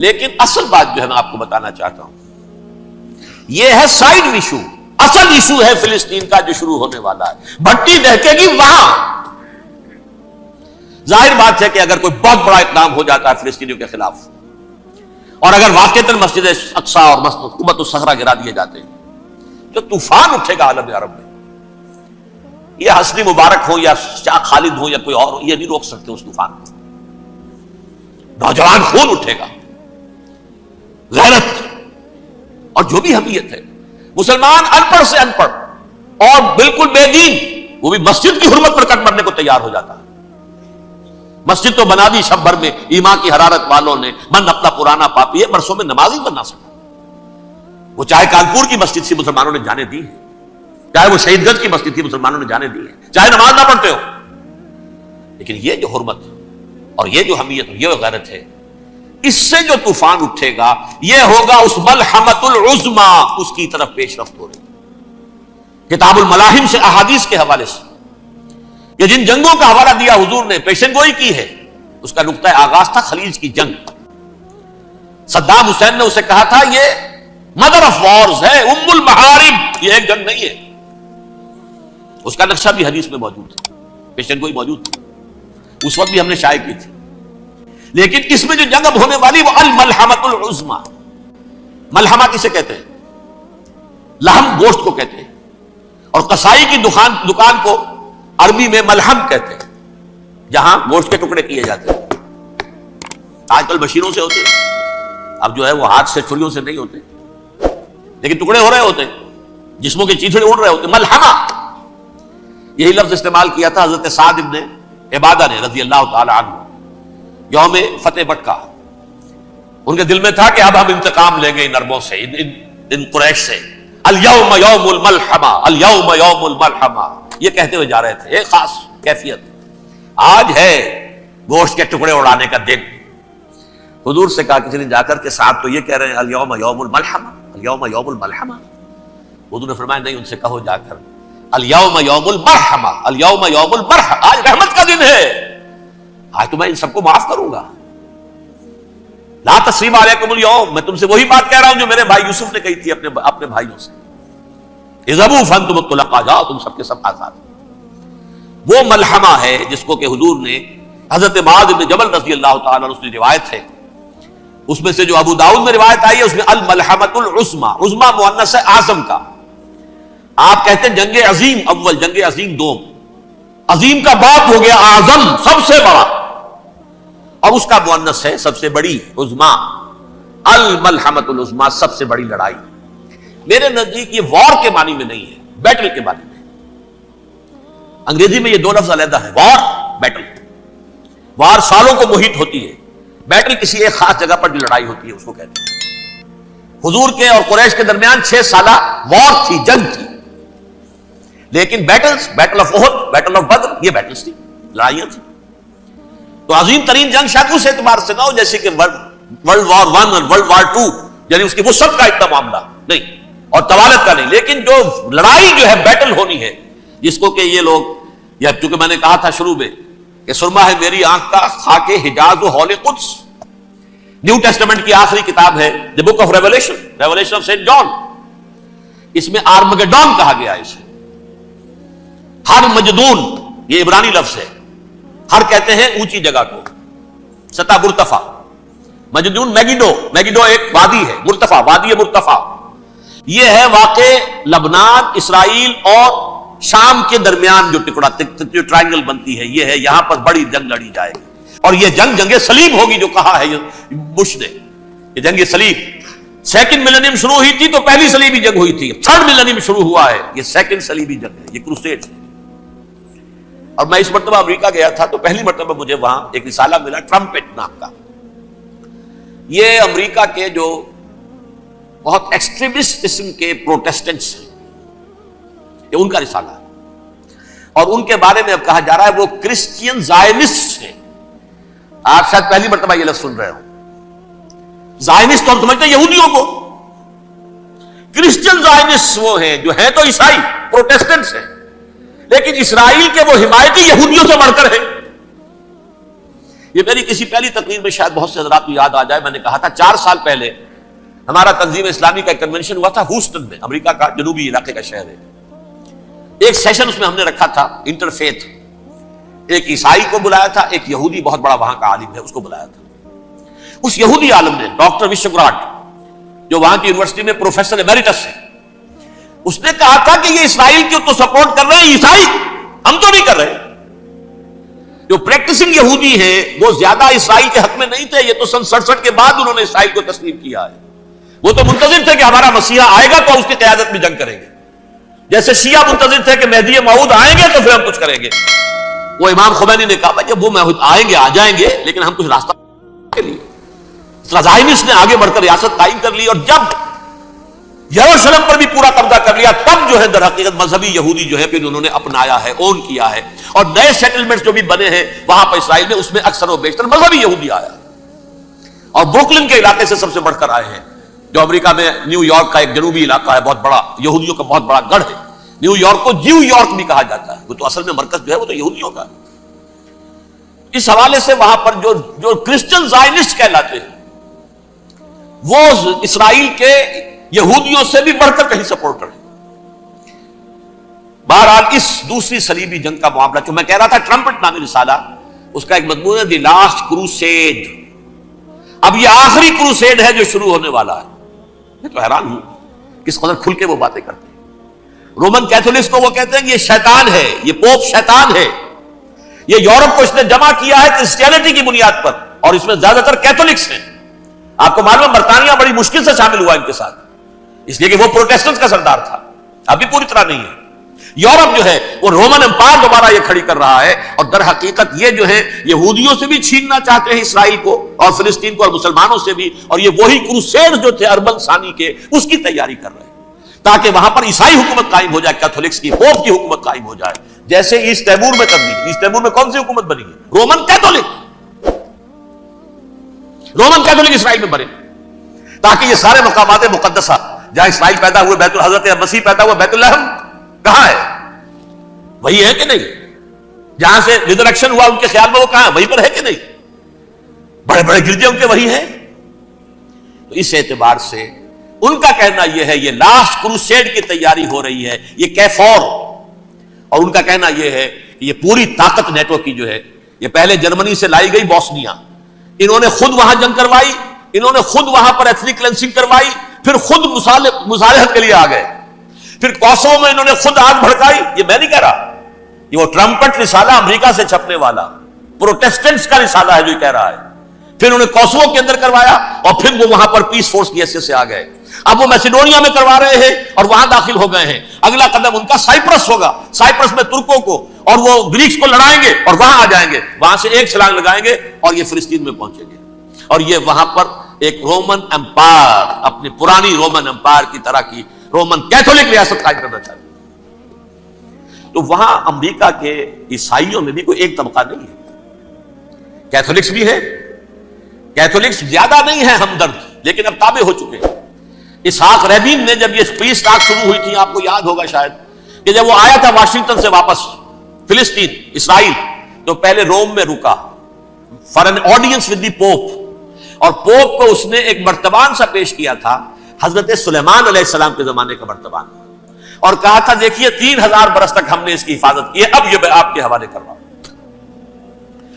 لیکن اصل بات جو ہے میں آپ کو بتانا چاہتا ہوں، یہ ہے سائیڈ ایشو. اصل ایشو ہے فلسطین کا جو شروع ہونے والا ہے. بھٹی دہکے گی وہاں. ظاہر بات ہے کہ اگر کوئی بہت بڑا اقدام ہو جاتا ہے فلسطینیوں کے خلاف، اور اگر واقعتاً مسجد اقصیٰ اور قبۃ الصخرہ گرا دیے جاتے ہیں، تو طوفان اٹھے گا عالم عرب میں. یہ حسنی مبارک ہو یا شاہ خالد ہو یا کوئی اور، یہ نہیں روک سکتے اس طوفان کو. نوجوان خون اٹھے گا، غیرت اور جو بھی حمیت ہے. مسلمان ان پڑھ سے ان پڑھ اور بالکل بے دین، وہ بھی مسجد کی حرمت پر کٹ مرنے کو تیار ہو جاتا ہے. مسجد تو بنا دی شب بھر میں ایمان کی حرارت والوں نے، من اپنا پرانا پاپی ہے، برسوں میں نماز ہی بنا سکا. وہ چاہے کانپور کی مسجد تھی مسلمانوں نے جانے دی ہے، چاہے وہ شہید گنج کی مسجد تھی مسلمانوں نے جانے دی ہے، چاہے نماز نہ پڑھتے ہو. لیکن یہ جو حرمت اور یہ جو حمیت اور یہ غیرت ہے، اس سے جو طوفان اٹھے گا یہ ہوگا اس ملحمۃ العظما، اس کی طرف پیش رفت ہو رہی. کتاب الملاحم سے احادیث کے حوالے سے یہ جن جنگوں کا حوالہ دیا حضور نے، پیشن گوئی کی ہے، اس کا نقطہ آغاز تھا خلیج کی جنگ. صدام حسین نے اسے کہا تھا یہ مدر آف وارز ہے، ام المحارب، یہ ایک جنگ نہیں ہے. اس کا نقشہ بھی حدیث میں موجود ہے، پیشن گوئی موجود تھی، اس وقت بھی ہم نے شائع کی تھی. لیکن اس میں جو جنگ اب ہونے والی وہ الملحمۃ العظما. ملحمہ کسے کہتے ہیں؟ لحم گوشت کو کہتے ہیں، اور قصائی کی دکان کو عربی میں ملحم کہتے ہیں، جہاں گوشت کے ٹکڑے کیے جاتے ہیں. آج کل مشینوں سے ہوتے ہیں، اب جو ہے وہ ہاتھ سے چھریوں سے نہیں ہوتے، لیکن ٹکڑے ہو رہے ہوتے ہیں، جسموں کے چیتھڑے اڑ رہے ہوتے ہیں. ملحمہ، یہی لفظ استعمال کیا تھا حضرت سعد ابن عبادہ نے رضی اللہ تعالی عنہ یوم فتح مکہ. ان کے دل میں تھا کہ اب ہم انتقام لیں گے ان عربوں سے، ان قریش سے. الیوم یوم الملحمہ، الیوم یوم الملحمہ، یہ کہتے ہوئے جا رہے تھے. ایک خاص کیفیت، آج ہے گوشت کے ٹکڑے اڑانے کا دن. حضور سے کہا کسی نے جا کر کہ صاحب تو یہ کہہ رہے ہیں الیوم یوم الملحمہ، الیوم یوم الملحمہ. حضور نے فرمایا نہیں، ان سے کہو جا کر الیوم یوم المرحمہ، الیوم یوم المرحمہ، آج رحمت کا دن ہے، آج تو میں ان سب کو معاف کروں گا. لا تثریب علیکم اليوم، میں تم سے وہی بات کہہ رہا ہوں جو میرے بھائی یوسف نے کہی تھی اپنے بھائیوں سے. اذهبوا فانتم الطلقاء، جاؤ تم سب کے سب آزاد. وہ ملحمہ ہے جس کو کہ حضور نے حضرت معاذ بن جبل رضی اللہ تعالیٰ عنہ کی روایت ہے، اس میں سے جو ابو داؤد میں روایت آئی ہے اس میں الملحمۃ العظما، عظما مؤنث ہے اعظم کا. آپ کہتے ہیں جنگ عظیم اول، جنگ عظیم دوم. عظیم کا باپ ہو گیا اعظم، سب سے بڑا، اور اس کا مؤنث ہے سب سے بڑی، عظما. الملحمۃ العظما، سب سے بڑی لڑائی. میرے نزدیک یہ وار کے معنی میں نہیں ہے، بیٹل کے معنی میں. انگریزی میں یہ دو لفظ علیحدہ ہیں، وار، بیٹل. وار سالوں کو محیط ہوتی ہے، بیٹل کسی ایک خاص جگہ پر جو لڑائی ہوتی ہے اس کو کہتے ہیں. حضور کے اور قریش کے درمیان 6 سالہ وار تھی، جنگ تھی. لیکن battles, battle of Uhud, battle of Badr, یہ بیٹلز تھی، لڑائیاں تھی. تو عظیم ترین جنگ شاید اس اعتبار سے نہ ہو جیسے کہ ورلڈ وار 1 اور ورلڈ وار 2، یعنی اس کی وسعت کا اتنا معاملہ نہیں اور طوالت کا نہیں. لیکن جو لڑائی جو ہے بیٹل ہونی ہے، جس کو کہ یہ لوگ، یا چونکہ میں نے کہا تھا شروع میں کہ سرما ہے میری آنکھ کا خاک حجاز و ہول قدس. نیو ٹیسٹمنٹ کی آخری کتاب ہے the book of Revelation, Revelation of Saint John. اس میں آرمگڈون کہا گیا ہے. اسے ہر مجدون، یہ عبرانی لفظ ہے. ہر کہتے ہیں اونچی جگہ کو، سطح مرتفع. مجدون میگیڈو، میگیڈو ایک وادی ہے، مرتفع، وادی مرتفع. یہ ہے واقع لبنان، اسرائیل اور شام کے درمیان جو ٹکڑا، جو ٹرائنگل بنتی ہے، یہ ہے. یہاں پر بڑی جنگ لڑی جائے گی، اور یہ جنگ صلیب ہوگی جو کہا ہے بش نے. یہ جنگ صلیب سیکنڈ ملینیم شروع ہوئی تھی تو پہلی صلیبی جنگ ہوئی تھی. تھرڈ ملینیم شروع ہوا ہے، یہ سیکنڈ صلیبی جنگ ہے، یہ کروسیڈ ہے. اور میں اس مرتبہ امریکہ گیا تھا تو پہلی مرتبہ مجھے وہاں ایک رسالہ ملا ٹرمپٹ نام کا. یہ امریکہ کے جو بہت ایکسٹریمسٹ قسم کے پروٹیسٹنٹس ہیں، یہ ان کا رسالہ ہے. اور ان کے بارے میں اب کہا جا رہا ہے وہ کرسچین زائنسٹ ہیں. آپ شاید پہلی مرتبہ یہ لفظ سن رہے ہو. زائنسٹ تو ہم سمجھتے ہیں یہودیوں کو، کرسچین زائنسٹ وہ ہیں جو ہیں تو عیسائی پروٹیسٹنٹس ہیں، لیکن اسرائیل کے وہ حمایتی یہودیوں سے بڑھ کر ہیں. یہ میری کسی پہلی تقریر میں شاید بہت سے حضرات کو یاد آ جائے، میں نے کہا تھا 4 سال پہلے ہمارا تنظیم اسلامی کا ایک کنونشن ہوا تھا ہیوسٹن میں، امریکہ کا جنوبی علاقے کا شہر ہے. ایک سیشن اس میں ہم نے رکھا تھا انٹرفیتھ، ایک عیسائی کو بلایا تھا، ایک یہودی بہت بڑا وہاں کا عالم ہے اس کو بلایا تھا. اس یہودی عالم نے ڈاکٹر وشوگراٹ، جو وہاں کی یونیورسٹی میں پروفیسر ایمیریٹس ہے، اس نے کہا تھا کہ یہ اسرائیل کو تو سپورٹ کر رہے ہیں عیسائی، ہم تو نہیں کر رہے. جو پریکٹسنگ یہودی ہیں وہ زیادہ اسرائیل کے حق میں نہیں تھے، یہ تو سن 67 کے بعد انہوں نے اسرائیل کو تسلیم کیا ہے. وہ تو منتظر تھے کہ ہمارا مسیحا آئے گا تو اس کی قیادت میں جنگ کریں گے، جیسے شیعہ منتظر تھے کہ مہدی موعود آئیں گے تو پھر ہم کچھ کریں گے. وہ امام خمینی نے کہا جب وہ آئیں گے آ جائیں گے، لیکن ہم کچھ راستہ کے لیے. زائنسٹ نے آگے بڑھ کر ریاست قائم کر لی، اور جب یروشلم پر بھی پورا قبضہ کر لیا تب جو ہے در حقیقت مذہبی یہودی جو ہے پھر انہوں نے اپنایا ہے، اون کیا ہے، اور نئے سیٹلمنٹس جو بھی بنے ہیں وہاں پر اسرائیل میں اس میں اکثر و بیشتر مذہبی یہودی آیا، اور بروکلن کے علاقے سے سب سے بڑھ کر آئے ہیں، جو امریکہ میں نیو یارک کا ایک جنوبی علاقہ ہے، بہت بڑا یہودیوں کا بہت بڑا گڑھ ہے. نیو یارک کو جیو یارک بھی کہا جاتا ہے، وہ تو اصل میں مرکز جو ہے وہ تو یہودیوں کا ہے. اس حوالے سے وہاں پر جو کرسچن زائنسٹ کہلاتے ہیں وہ اسرائیل کے یہودیوں سے بھی بڑھ کر کہیں سپورٹر ہیں. بہرحال اس دوسری صلیبی جنگ کا معاملہ جو میں کہہ رہا تھا، ٹرمپٹ نامی رسالہ، اس کا ایک مضمون ہے دی لاسٹ کروسیڈ. اب یہ آخری کروسیڈ ہے جو شروع ہونے والا ہے. میں تو حیران ہوں کس قدر کھل کے وہ باتیں کرتے ہیں. رومن کیتھولکس کو وہ کہتے ہیں کہ یہ شیطان ہے، یہ پوپ شیطان ہے، یہ یورپ کو اس نے جمع کیا ہے کرسچینٹی کی بنیاد پر، اور اس میں زیادہ تر کیتھولکس ہیں. آپ کو معلوم ہے برطانیہ بڑی مشکل سے شامل ہوا ان کے ساتھ، اس لیے کہ وہ پروٹیسٹنٹ کا سردار تھا، ابھی پوری طرح نہیں ہے. یورپ جو ہے وہ رومن امپائر دوبارہ یہ کھڑی کر رہا ہے، اور در حقیقت یہ جو ہے یہودیوں سے بھی چھیننا چاہتے ہیں اسرائیل کو اور فلسطین کو، اور مسلمانوں سے بھی، اور یہ وہی کروسیڈ جو تھے اربن ثانی کے اس کی تیاری کر رہے ہیں تاکہ وہاں پر عیسائی حکومت قائم ہو جائے، کیتھولکس کی، پوپ کی حکومت قائم ہو جائے، جیسے ایسٹ تیمور میں تبدیلی. ایسٹ تیمور میں کون سی حکومت بنی ہے؟ رومن کیتھولک اسرائیل میں بنے، تاکہ یہ سارے مقامات مقدسہ جہاں اسرائیل پیدا ہوئے، بیت حضرت مسیح پیدا ہوا، بیت الحم کہاں ہے؟ وہی ہے کہ نہیں؟ جہاں سے ریزریکشن ہوا ان کے خیال میں وہ کہاں ہے؟ وہیں پر ہے کہ نہیں؟ بڑے بڑے گرجے ان کے وہی ہیں. تو اس اعتبار سے ان کا کہنا یہ ہے یہ لاسٹ کروسیڈ کی تیاری ہو رہی ہے، یہ کیفور. اور ان کا کہنا یہ ہے کہ یہ پوری طاقت نیٹو کی جو ہے، یہ پہلے جرمنی سے لائی گئی بوسنیا، انہوں نے خود وہاں جنگ کروائی، انہوں نے خود وہاں پر ایتھنک کلینسنگ کروائی، پھر خود مصالحت کے لیے آ گئے، پھر کوسوو میں انہوں نے خود آگ بھڑکائی. یہ میں نہیں کہہ رہا، یہ وہ ٹرمپٹ رسالہ امریکہ سے چھپنے والا پروٹیسٹنٹس کا رسالہ ہے جو کہہ رہا ہے. پھر انہوں نے کوسوو کے اندر کروایا، اور پھر وہ وہاں پر پیس فورس کی حیثیت سے آ گئے. اب وہ میسیڈونیا میں کروا رہے ہیں اور وہاں داخل ہو گئے ہیں. اگلا قدم ان کا سائپرس ہوگا، سائپرس میں ترکوں کو اور وہ گریکس کو لڑائیں گے اور وہاں آ جائیں گے، وہاں سے ایک چھلانگ لگائیں گے اور یہ فلسطین میں پہنچیں گے، اور یہ وہاں پر ایک رومن امپائر، اپنی پرانی رومن امپائر کی طرح کی رومن کیتھولک ریاست قائم کرنا چاہتے ہیں. تو وہاں امریکہ کے عیسائیوں میں بھی کوئی ایک طبقہ نہیں ہے، کیتھولکس بھی ہے، کیتھولکس زیادہ نہیں ہے ہمدرد، لیکن اب تابع ہو چکے ہیں. اسحاق رابین نے جب یہ پیس ٹاک شروع ہوئی تھی، آپ کو یاد ہوگا شاید، کہ جب وہ آیا تھا واشنگٹن سے واپس فلسطین اسرائیل، تو پہلے روم میں رکا for an audience with the pope, اور پوپ کو اس نے ایک مرتبان سا پیش کیا تھا، حضرت سلیمان علیہ السلام کے زمانے کا مرتبان، اور کہا تھا دیکھیے 3000 برس تک ہم نے اس کی حفاظت کی ہے، اب یہ میں آپ کے حوالے کر رہا ہوں.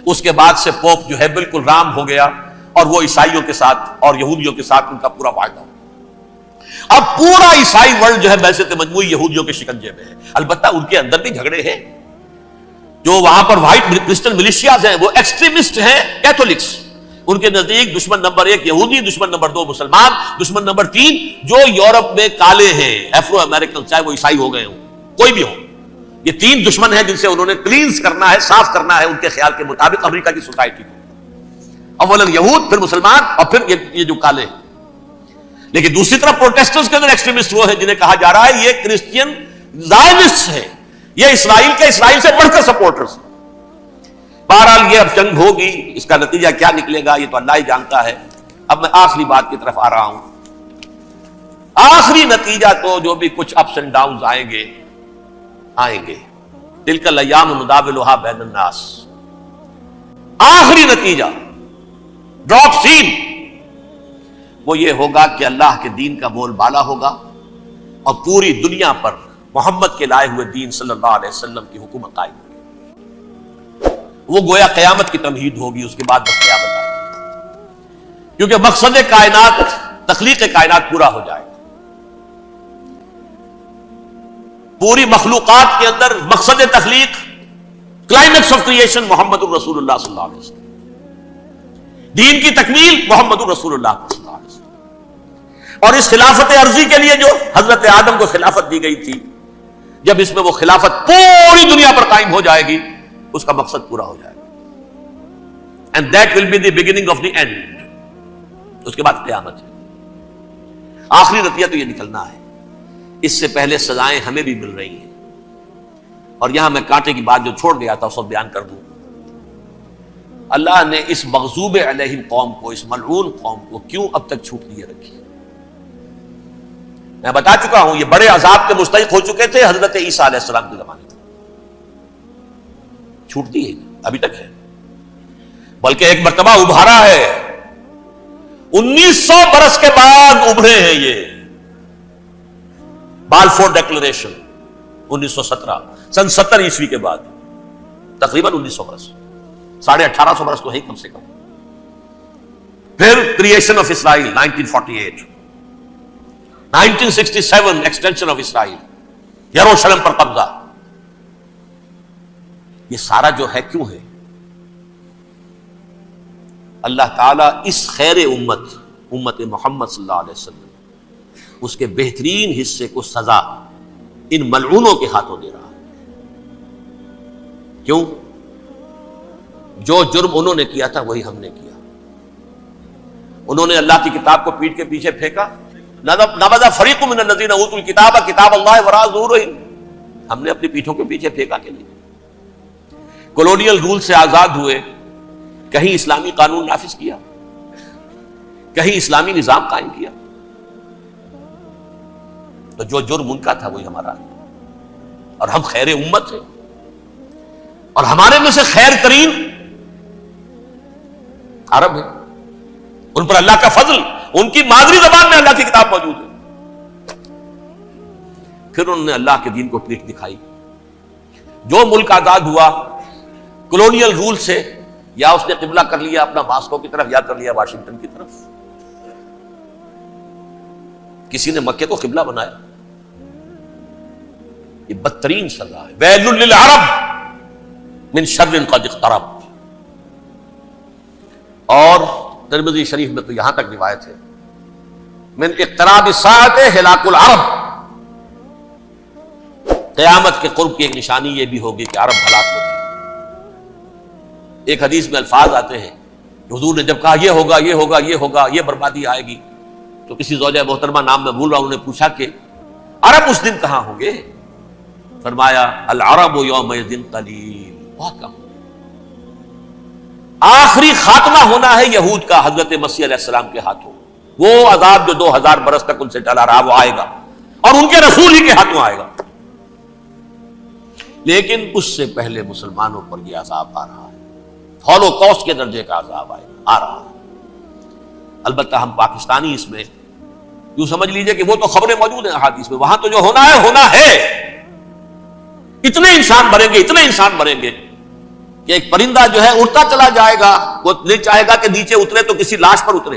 اس کے بعد سے پوپ جو ہے بالکل رام ہو گیا، اور وہ عیسائیوں کے ساتھ اور یہودیوں کے ساتھ ان کا پورا معاہدہ ہو. اب پورا عیسائی ورلڈ جو ہے بحثیت مجموعی یہودیوں کے شکنجے میں ہے. البتہ ان کے اندر بھی جھگڑے ہیں، جو وہاں پر وائٹ کرسچن ملیشیاز ہیں وہ ایکسٹریمسٹ ہیں کیتھولکس، ان کے نزدیک دشمن نمبر 1 یہودی، دشمن نمبر 2 مسلمان، دشمن نمبر 3 جو یورپ میں کالے ہیں، افرو امریکن، چاہے وہ عیسائی ہو گئے ہوں، کوئی بھی ہو. یہ 3 دشمن ہیں جن سے انہوں نے کلینز کرنا ہے، صاف کرنا ہے ان کے خیال کے مطابق امریکہ کی سوسائٹی کو. اولاً یہود، پھر مسلمان، اور پھر یہ جو کالے ہیں. لیکن دوسری طرف پروٹیسٹنٹس کے اندر ایکسٹریمسٹ وہ ہیں جنہیں کہا جا رہا ہے یہ کرسچین زائنسٹ ہیں، یہ اسرائیل سے بڑھ کر سپورٹرز. بہرحال یہ اب جنگ ہوگی، اس کا نتیجہ کیا نکلے گا یہ تو اللہ ہی جانتا ہے. اب میں آخری بات کی طرف آ رہا ہوں. آخری نتیجہ تو جو بھی کچھ اپس اینڈ ڈاؤنز آئیں گے، تلک الایام نداولھا بین الناس. آخری نتیجہ ڈراپ سین وہ یہ ہوگا کہ اللہ کے دین کا بول بالا ہوگا اور پوری دنیا پر محمد کے لائے ہوئے دین صلی اللہ علیہ وسلم کی حکومت قائم ہوگی. وہ گویا قیامت کی تمہید ہوگی، اس کے بعد بس قیامت آئے گی، کیونکہ مقصد کائنات، تخلیق کائنات پورا ہو جائے گا. پوری مخلوقات کے اندر مقصد تخلیق، کلائمیکس آف کریشن محمد الرسول اللہ صلی اللہ علیہ وسلم. دین کی تکمیل محمد الرسول اللہ صلی اللہ علیہ وسلم. اور اس خلافت عرضی کے لیے جو حضرت آدم کو خلافت دی گئی تھی، جب اس میں وہ خلافت پوری دنیا پر قائم ہو جائے گی، اس کا مقصد پورا ہو جائے گا. And that will be the beginning of the end. اس کے بعد قیامت ہے. آخری نتیجہ تو یہ نکلنا ہے. اس سے پہلے سزائیں ہمیں بھی مل رہی ہیں، اور یہاں میں کانٹے کی بات جو چھوڑ گیا تھا اس وقت بیان کر دوں. اللہ نے اس مغضوب علیہم قوم کو، اس ملعون قوم کو کیوں اب تک چھوٹ دیے رکھی؟ میں بتا چکا ہوں یہ بڑے عذاب کے مستحق ہو چکے تھے حضرت عیسیٰ علیہ السلام کے زمانے میں. چھوٹتی ہے ابھی تک ہے، بلکہ ایک مرتبہ ابھارا ہے. 1900 برس کے بعد ابھرے ہیں یہ. بالفور ڈیکلریشن 1917 سن 70 عیسوی کے بعد، تقریباً 1900 برس، 1850 برس تو ہے کم سے کم. پھر creation of Israel 1948، 1967 extension of Israel, یروشلم پر قبضہ. یہ سارا جو ہے کیوں ہے؟ اللہ تعالیٰ اس خیر امت محمد صلی اللہ علیہ وسلم اس کے بہترین حصے کو سزا ان ملعونوں کے ہاتھوں دے رہا ہے. کیوں؟ جو جرم انہوں نے کیا تھا وہی ہم نے کیا. انہوں نے اللہ کی کتاب کو پیٹھ کے پیچھے پھینکا. نبذ فریق من الذین اوتوا الکتاب کتاب اللہ وراء ظہورہم. ہم نے اپنی پیٹھوں کے پیچھے پھینکا کہ نہیں. کولونیل رول سے آزاد ہوئے، کہیں اسلامی قانون نافذ کیا، کہیں اسلامی نظام قائم کیا. تو جو جرم ان کا تھا وہی ہمارا ہے. اور ہم خیر امت ہیں، اور ہمارے میں سے خیر ترین عرب ہیں. ان پر اللہ کا فضل، ان کی مادری زبان میں اللہ کی کتاب موجود ہے. پھر انہوں نے اللہ کے دین کو پیٹھ دکھائی. جو ملک آزاد ہوا کولونیل رول سے، یا اس نے قبلہ کر لیا اپنا ماسکو کی طرف، یا کر لیا واشنگٹن کی طرف. کسی نے مکے کو قبلہ بنایا. یہ بدترین سزا ہے. ویل للعرب من شر قد اقترب. اور ترمذی شریف میں تو یہاں تک روایت ہے من اقتراب الساعۃ ہلاک العرب. قیامت کے قرب کی ایک نشانی یہ بھی ہوگی کہ عرب ہلاک ہو جائے. ایک حدیث میں الفاظ آتے ہیں کہ حضور نے جب کہا یہ ہوگا یہ ہوگا یہ ہوگا، یہ بربادی آئے گی، تو کسی زوجہ محترمہ نام میں بھول رہا ہوں، انہوں نے پوچھا کہ عرب اس دن کہاں ہوں گے؟ فرمایا العرب یومئذ قلیل، بہت کم. آخری خاتمہ ہونا ہے یہود کا حضرت مسیح علیہ السلام کے ہاتھوں. وہ عذاب جو 2000 برس تک ان سے ٹلا رہا وہ آئے گا، اور ان کے رسول ہی کے ہاتھوں آئے گا. لیکن اس سے پہلے مسلمانوں پر یہ عذاب آ رہا ہے. ہولوکاسٹ کے درجے کا عذاب آ رہا ہے. البتہ ہم پاکستانی اس میں یوں سمجھ لیجئے کہ وہ تو خبریں موجود ہیں احادیث میں، وہاں تو جو ہونا ہے. اتنے انسان مریں گے کہ ایک پرندہ جو ہے اڑتا چلا جائے گا، وہ نہیں چاہے گا کہ نیچے اترے تو کسی لاش پر اترے،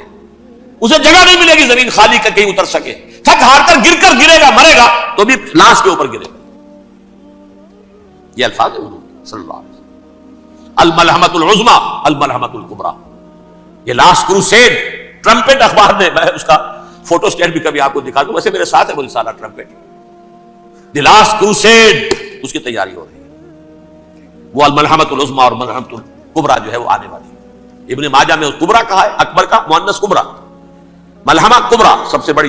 اسے جگہ نہیں ملے گی زمین خالی کر کہیں اتر سکے. تھک ہار کر گرے گا، مرے گا تو بھی لاش کے اوپر گرے گا. یہ الفاظ ہے حضور صلی اللہ علیہ وسلم. الملحمۃ العظمی الملحمۃ الکبریٰ. یہ لاسٹ کروسیڈ، ٹرمپٹ اخبار نے، میں اس کا فوٹو اسٹیٹ بھی کبھی آپ کو دکھا دوں، ویسے میرے ساتھ ہے وہ رسالہ ٹرمپٹ. دی لاسٹ کروسیڈ اس کی تیاری ہو رہی ہے. وہ الملحمۃ العظمی اور ملحمۃ الکبریٰ جو ہے وہ آنے والی ہے. ابن ماجہ میں کبریٰ کہا ہے، اکبر کا مؤنث کبریٰ، ملحمہ کبریٰ سب سے بڑی